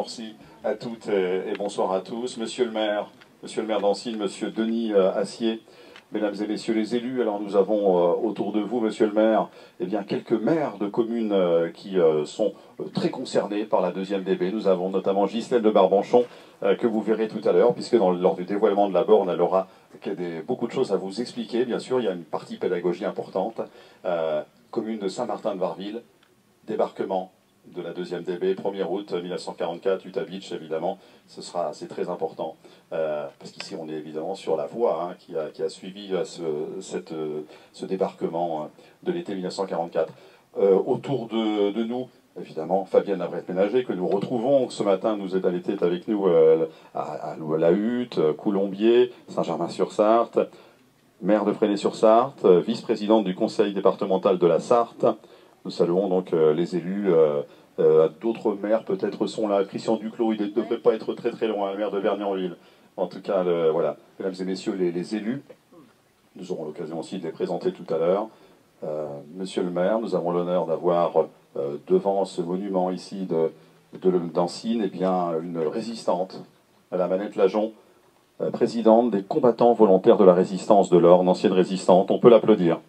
merci à toutes et bonsoir à tous. Monsieur le maire d'Ancy, Monsieur Denis Assier, mesdames et messieurs les élus, alors nous avons autour de vous, monsieur le maire, eh bien, quelques maires de communes qui sont très concernés par la deuxième DB. Nous avons notamment Ghislaine de Barbanchon, que vous verrez tout à l'heure, puisque lors du dévoilement de la borne, elle aura beaucoup de choses à vous expliquer. Bien sûr, il y a une partie pédagogie importante. Commune de Saint-Martin-de-Varville, débarquement de la deuxième DB, 1er août 1944, Utah Beach, évidemment, c'est très important, parce qu'ici on est évidemment sur la voie qui a suivi ce débarquement de l'été 1944. Autour de nous, évidemment, Fabienne Labrette-Ménager, que nous retrouvons ce matin, elle était avec nous à La Hutte, Coulombier, Saint-Germain-sur-Sarthe, maire de Fresnay-sur-Sarthe, vice-présidente du conseil départemental de la Sarthe. Nous saluons donc les élus. D'autres maires peut-être sont là. Christian Duclos, il ne devrait pas être très très loin, le maire de Vergnanville. En tout cas, voilà, mesdames et messieurs les élus, nous aurons l'occasion aussi de les présenter tout à l'heure. Monsieur le maire, nous avons l'honneur d'avoir devant ce monument ici d'Ancy, eh bien, une résistante, Madame Annette Lajon, présidente des combattants volontaires de la résistance de l'Orne, ancienne résistante. On peut l'applaudir.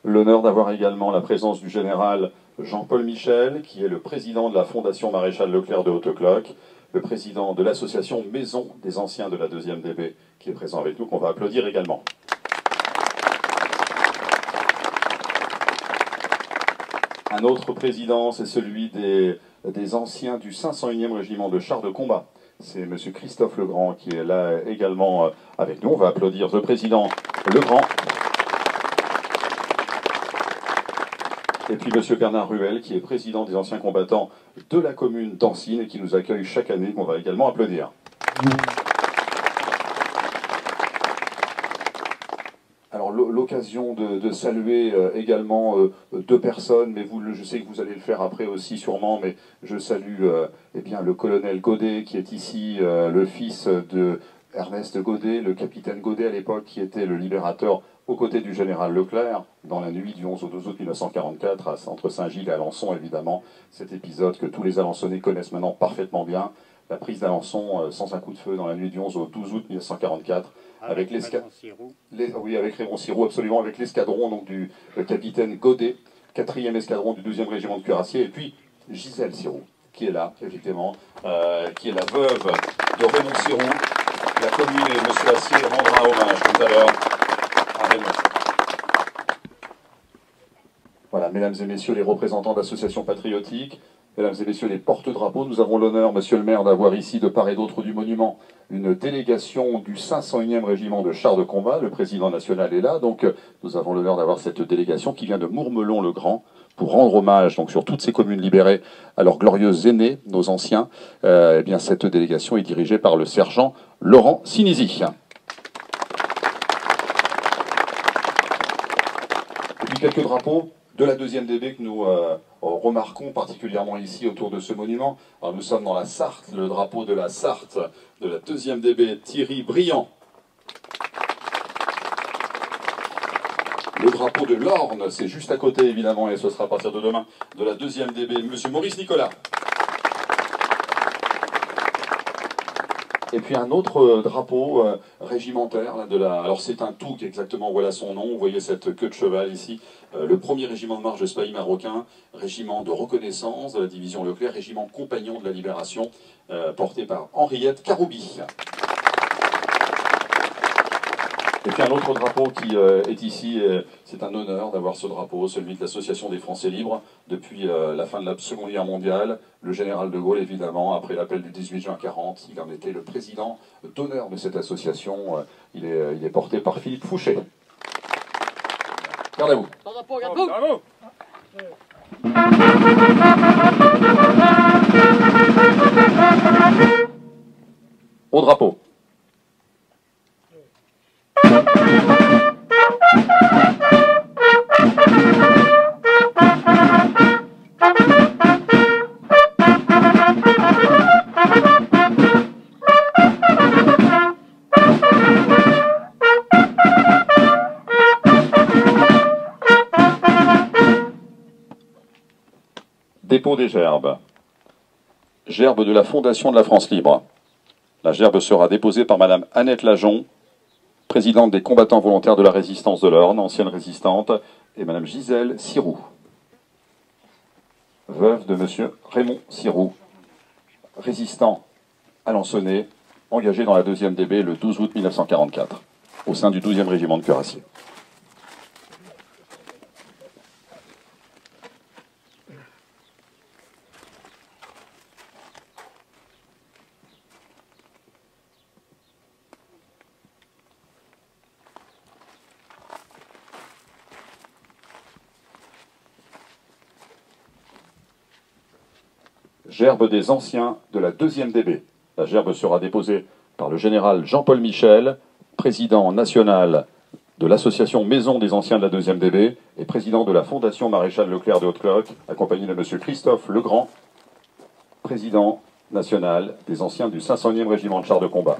L'honneur d'avoir également la présence du général Jean-Paul Michel, qui est le président de la Fondation Maréchal Leclerc de Haute-Cloque, le président de l'association Maison des Anciens de la deuxième DB, qui est présent avec nous, qu'on va applaudir également. Un autre président, c'est celui des anciens du 501e régiment de chars de combat. C'est M. Christophe Legrand qui est là également avec nous. On va applaudir le président Legrand. Et puis M. Bernard Ruel, qui est président des anciens combattants de la commune d'Ancy et qui nous accueille chaque année, qu'on va également applaudir. Alors l'occasion de saluer également deux personnes, mais je sais que vous allez le faire après aussi sûrement, mais je salue eh bien, le colonel Godet, qui est ici, le fils de Ernest Godet, le capitaine Godet à l'époque, qui était le libérateur aux côtés du général Leclerc, dans la nuit du 11 au 12 août 1944, entre Saint-Gilles et Alençon, évidemment. Cet épisode que tous les Alençonnais connaissent maintenant parfaitement bien. La prise d'Alençon sans un coup de feu dans la nuit du 11 au 12 août 1944. Avec Raymond Sirou, absolument, avec l'escadron donc du capitaine Godet, 4e escadron du 12e régiment de cuirassiers, et puis Gisèle Sirou, qui est là, effectivement, qui est la veuve de Raymond Sirou. La commune et M. Assier rendra hommage tout à l'heure. Voilà, mesdames et messieurs les représentants d'associations patriotiques, mesdames et messieurs les porte-drapeaux, nous avons l'honneur, monsieur le maire, d'avoir ici, de part et d'autre du monument, une délégation du 501e régiment de chars de combat. Le président national est là, donc nous avons l'honneur d'avoir cette délégation qui vient de Mourmelon-le-Grand pour rendre hommage donc, sur toutes ces communes libérées à leurs glorieux aînés, nos anciens. Eh bien, cette délégation est dirigée par le sergent Laurent Sinisi. Et puis quelques drapeaux de la deuxième DB que nous remarquons particulièrement ici autour de ce monument. Alors, nous sommes dans la Sarthe, le drapeau de la Sarthe, de la deuxième DB, Thierry Briand. Le drapeau de l'Orne, c'est juste à côté évidemment, et ce sera à partir de demain, de la deuxième DB, M. Maurice Nicolas. Et puis un autre drapeau régimentaire, là, alors c'est un touc exactement, voilà son nom, vous voyez cette queue de cheval ici, le premier régiment de marche de Spahis marocain, régiment de reconnaissance de la division Leclerc, régiment compagnon de la libération, porté par Henriette Caroubi. Et puis un autre drapeau qui est ici, c'est un honneur d'avoir ce drapeau, celui de l'Association des Français libres, depuis la fin de la Seconde Guerre mondiale. Le général de Gaulle, évidemment, après l'appel du 18 juin 40, il en était le président d'honneur de cette association. Il est porté par Philippe Fouché. Regardez-vous. Bravo. Au drapeau. dépôt des gerbes. Gerbe de la Fondation de la France libre. La gerbe sera déposée par Madame Annette Lajon, présidente des combattants volontaires de la résistance de l'Orne, ancienne résistante, et Madame Gisèle Siroux, veuve de Monsieur Raymond Siroux, résistant alençonnais, engagé dans la 2e DB le 12 août 1944, au sein du 12e régiment de cuirassiers. Gerbe des anciens de la 2e DB. La gerbe sera déposée par le général Jean-Paul Michel, président national de l'association Maison des anciens de la 2e DB et président de la Fondation Maréchal Leclerc de Haute-Cloque, accompagné de M. Christophe Legrand, président national des anciens du 500e régiment de chars de combat.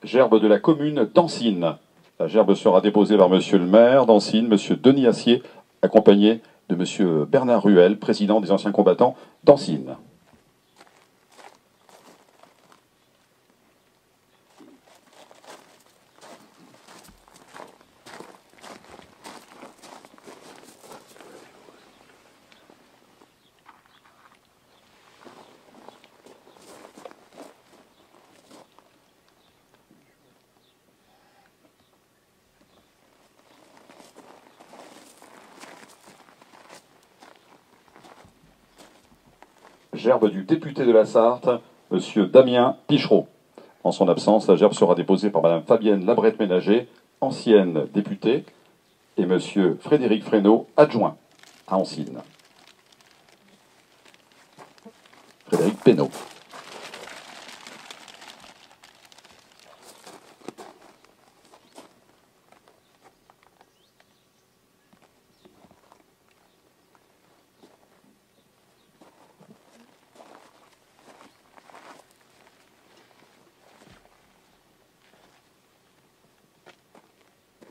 Gerbe de la commune d'Ancine. La gerbe sera déposée par Monsieur le maire d'Ancine, Monsieur Denis Assier, accompagné de Monsieur Bernard Ruel, président des anciens combattants d'Ancine. Gerbe du député de la Sarthe, M. Damien Pichereau. En son absence, la gerbe sera déposée par Mme Fabienne Labrette-Ménager, ancienne députée, et M. Frédéric Fresneau, adjoint à Ancine. Frédéric Pénaud.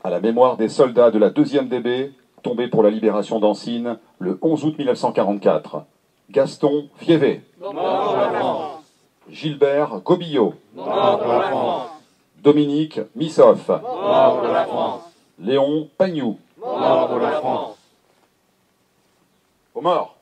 À la mémoire des soldats de la 2e DB, tombés pour la libération d'Ancine le 11 août 1944. Gaston Fiévé. Mort pour la France. Gilbert Gobillot. Mort pour la France. Dominique Missoff. Mort pour la France. Léon Pagnou. Mort pour la France. Aux morts.